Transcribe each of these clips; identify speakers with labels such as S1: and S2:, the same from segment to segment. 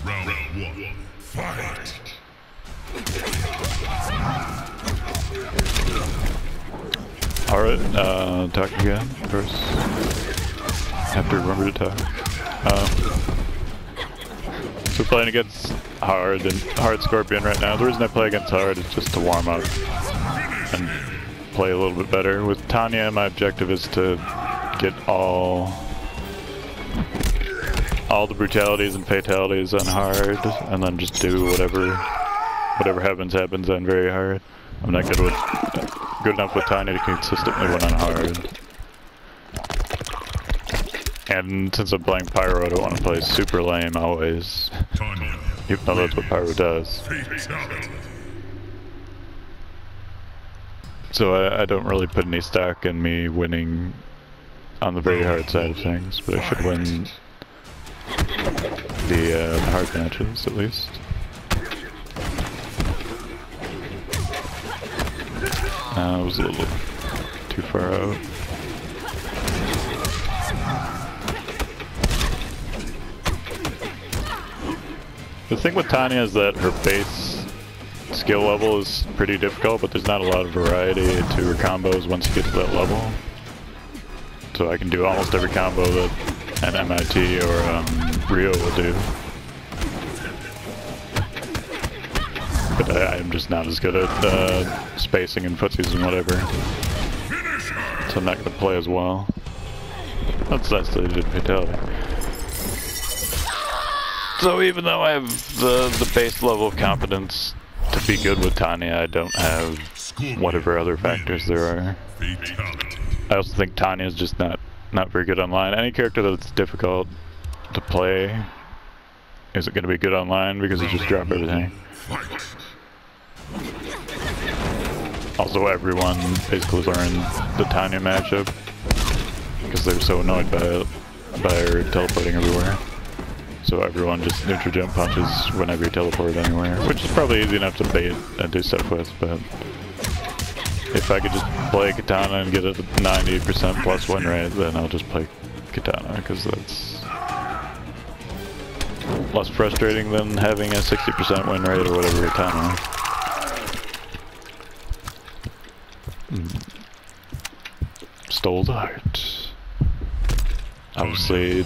S1: Round one. Fight.
S2: Alright, talk again first. Have to remember to talk. So playing against Hard Scorpion right now. The reason I play against Hard is just to warm up and play a little bit better. With Tanya, my objective is to get all the brutalities and fatalities on Hard, and then just do whatever happens on very hard. I'm not good enough with Tanya to consistently win on Hard. And since I'm playing Pyro, I don't want to play super lame always. Even though that's what Pyro does. So I don't really put any stock in me winning on the very hard side of things, but I should win the hard matches at least. I was a little too far out. The thing with Tanya is that her base skill level is pretty difficult, but there's not a lot of variety to her combos once you get to that level. So I can do almost every combo that an MIT or Rio will do. But I'm just not as good at spacing and footsies and whatever. So I'm not going to play as well. That's the did fatality. So even though I have the base level of competence to be good with Tanya, I don't have whatever other factors there are. I also think Tanya is just not very good online. Any character that's difficult to play isn't going to be good online because you just drop everything. Also, everyone basically learned the Tanya matchup because they're so annoyed by her teleporting everywhere. So everyone just neutral jump punches whenever you teleport anywhere, which is probably easy enough to bait and do stuff with, but if I could just play Katana and get a 90% plus win rate, then I'll just play Katana, because that's less frustrating than having a 60% win rate or whatever Katana. Stole the heart. Obviously,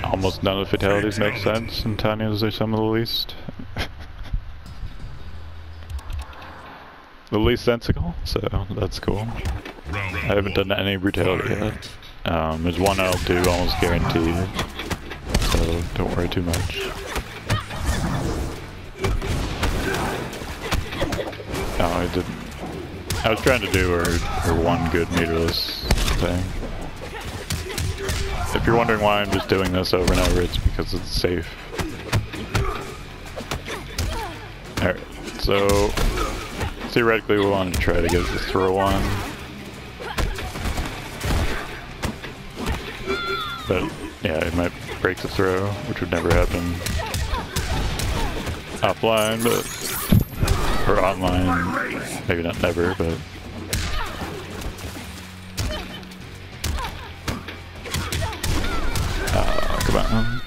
S2: almost none of the fatalities make sense, and Tanya's are some of the least. The least sensical, so that's cool. I haven't done any brutality yet. There's one I'll do almost guaranteed, so don't worry too much. No, I didn't. I was trying to do her one good meterless thing. If you're wondering why I'm just doing this over and over, it's because it's safe. Alright, so theoretically we wanted to try to get the throw on. But yeah, it might break the throw, which would never happen offline, but or online, maybe not never, but come on.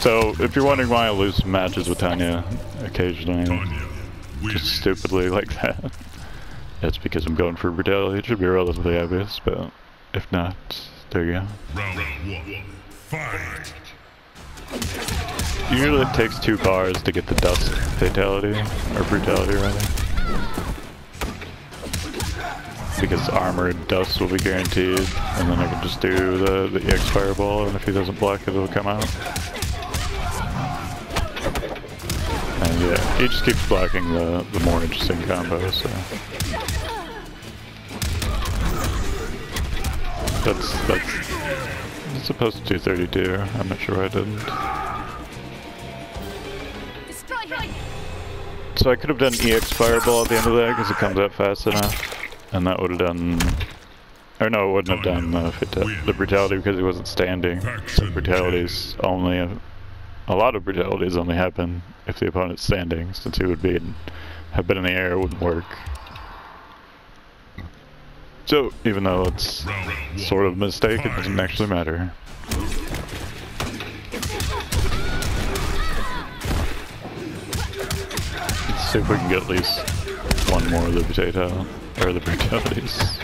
S2: So, if you're wondering why I lose matches with Tanya occasionally, just stupidly like that, it's because I'm going for brutality. It should be relatively obvious, but if not, there you go.
S1: Round one. Fight.
S2: Usually it takes 2 bars to get the dust fatality, or brutality rather. Because armored dust will be guaranteed, and then I can just do the EX fireball, and if he doesn't block it, it'll come out. And yeah, he just keeps blocking the more interesting combos, so. That's supposed to do 32, I'm not sure why I didn't. So I could have done EX fireball at the end of that, because it comes out fast enough. And that would have done, or no, it wouldn't have done the brutality because he wasn't standing. So brutalities only, a lot of brutalities only happen if the opponent's standing, since he would have been in the air, it wouldn't work. So, even though it's sort of a mistake, it doesn't actually matter. Let's see if we can get at least one more of the potato, or the brutalities.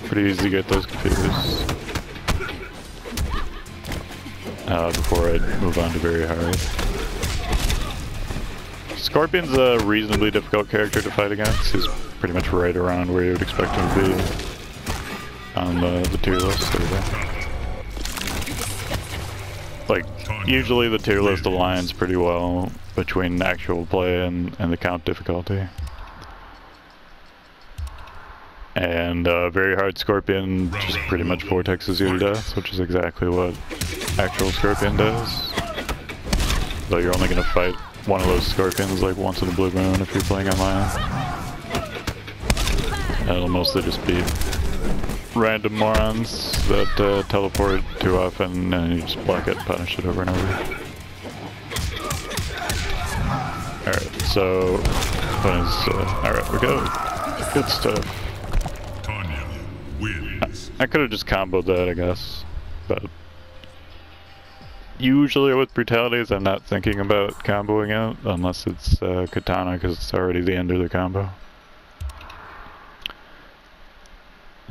S2: Pretty easy to get those confused. Before I move on to very hard. Scorpion's a reasonably difficult character to fight against. He's pretty much right around where you would expect him to be on the tier list. There we go. Like, usually the tier list aligns pretty well between actual play and the count difficulty. And very hard Scorpion just pretty much vortexes you to death, which is exactly what actual Scorpion does. Though you're only going to fight one of those Scorpions like once in a blue moon if you're playing online. And it'll mostly just be random morons that teleport too often and you just block it and punish it over and over. Alright, so... alright, we go. Good stuff.
S1: Tanya wins.
S2: I could have just comboed that, I guess, but usually with brutalities I'm not thinking about comboing out unless it's katana because it's already the end of the combo.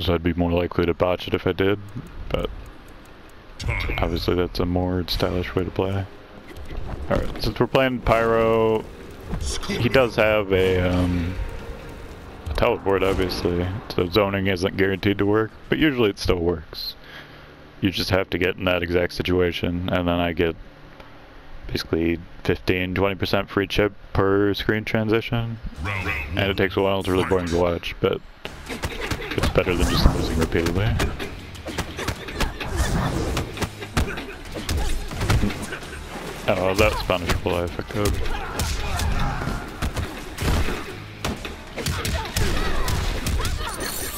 S2: So I'd be more likely to botch it if I did, but obviously that's a more stylish way to play. Alright, since we're playing Pyro, he does have a teleport obviously, so zoning isn't guaranteed to work, but usually it still works. You just have to get in that exact situation, and then I get basically 15-20% free chip per screen transition, and it takes a while, it's really boring to watch, but it's better than just losing repeatedly. Oh, that's punishable, I fucked up.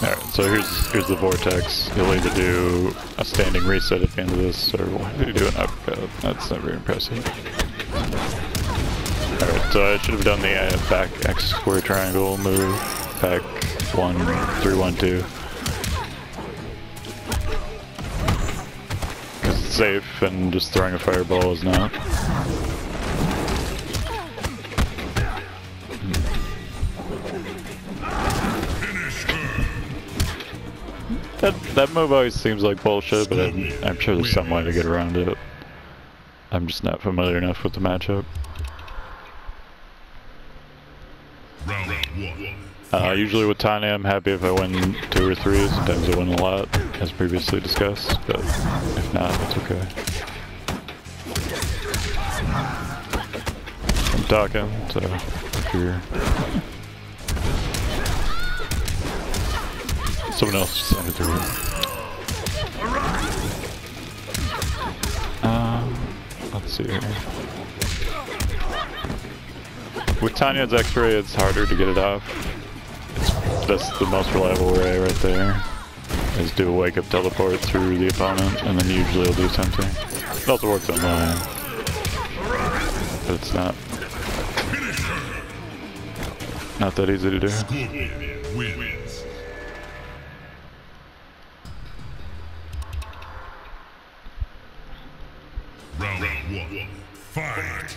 S2: Alright, so here's the vortex. You'll either do a standing reset at the end of this, or why did you do an uppercut? That's not very impressive. Alright, so I should have done the back X square triangle move. Back 1, 3, 1, 2. Because it's safe and just throwing a fireball is not. That move always seems like bullshit, but I'm sure there's some way to get around it. I'm just not familiar enough with the matchup. Usually with Tanya, I'm happy if I win 2 or 3. Sometimes I win a lot, as previously discussed, but if not, it's okay. I'm talking, so if you're... Someone else just entered the room. Let's see here. With Tanya's X-ray, it's harder to get it off. That's the most reliable way right there. Is do a wake-up teleport through the opponent, and then usually it'll do something. It also works online, but it's not that easy to do.
S1: Round 1, fight!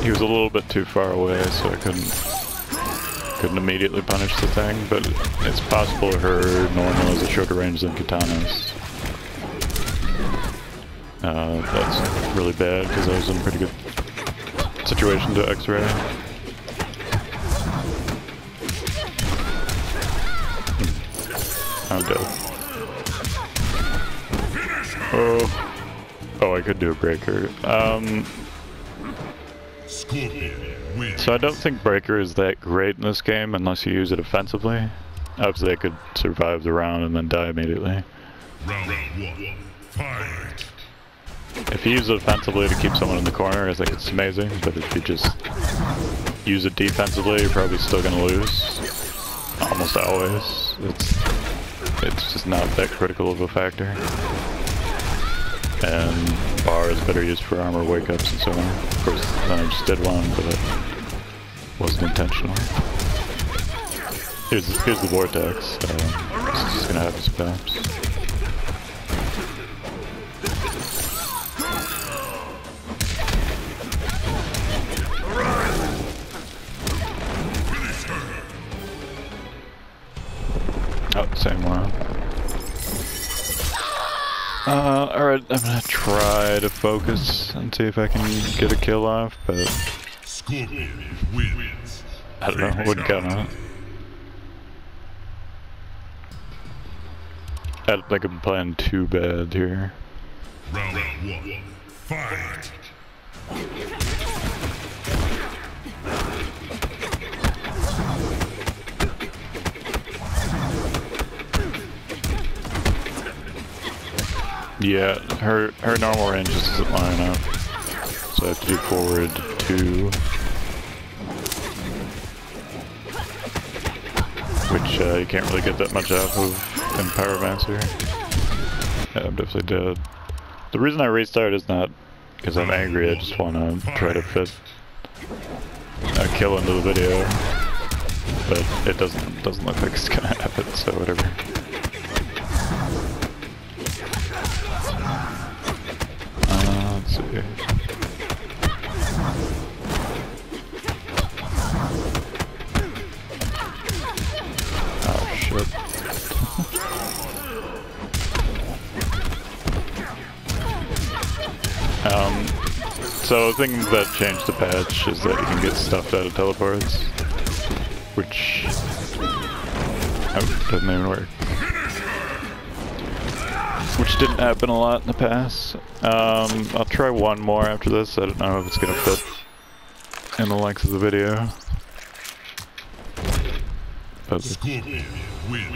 S2: He was a little bit too far away, so I couldn't immediately punish the thing, but it's possible her normal is a shorter range than Katana's. That's really bad because I was in a pretty good situation to X-ray. I'm dead. Oh, I could do a breaker. So I don't think breaker is that great in this game unless you use it offensively. Obviously I could survive the round and then die immediately.
S1: Round 1, fight!
S2: If you use it offensively to keep someone in the corner, I think it's amazing, but if you just use it defensively, you're probably still gonna lose. Almost always. It's just not that critical of a factor. and bar is better used for armor wake-ups and so on. Of course, then I just did one, but it wasn't intentional. Here's the vortex. It's just gonna happen sometimes. Oh, same one. Alright, I'm gonna try to focus and see if I can get a kill off, but
S1: Scorpion wins.
S2: I don't know, wouldn't count on it. I don't think I'm playing too bad here.
S1: Round 1. Fight.
S2: Yeah, her normal range just isn't line up, so I have to do forward 2, which you can't really get that much off of in Pyromancer. Yeah, I'm definitely dead. The reason I restart is not because I'm angry, I just want to try to fit a kill into the video, but it doesn't look like it's gonna happen, so whatever. Let's see. Oh shit. So the thing that changed the patch is that you can get stuffed out of teleports, which doesn't even work. Which didn't happen a lot in the past. I'll try one more after this. I don't know if it's gonna fit in the length of the video. But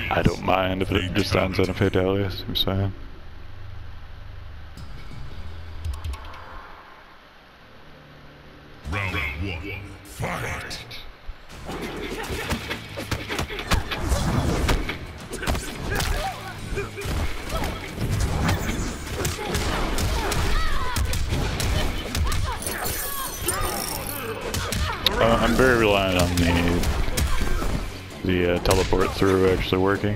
S2: I don't mind if it just ends in a fatality, I'm saying.
S1: Round 1. Fight.
S2: I'm very reliant on the teleport through actually working.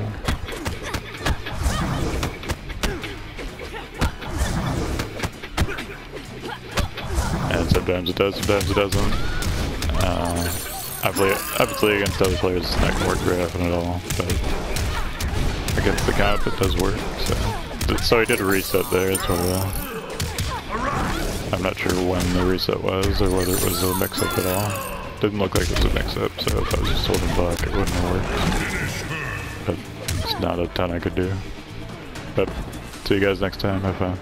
S2: And sometimes it does, sometimes it doesn't. Obviously against other players it's not gonna work very often at all, but against the comp it does work, so he did a reset there, so I'm not sure when the reset was, or whether it was a mix-up at all. Didn't look like it was a mix-up, so if I was just holding back it wouldn't have worked. But it's not a ton I could do. But see you guys next time, have fun.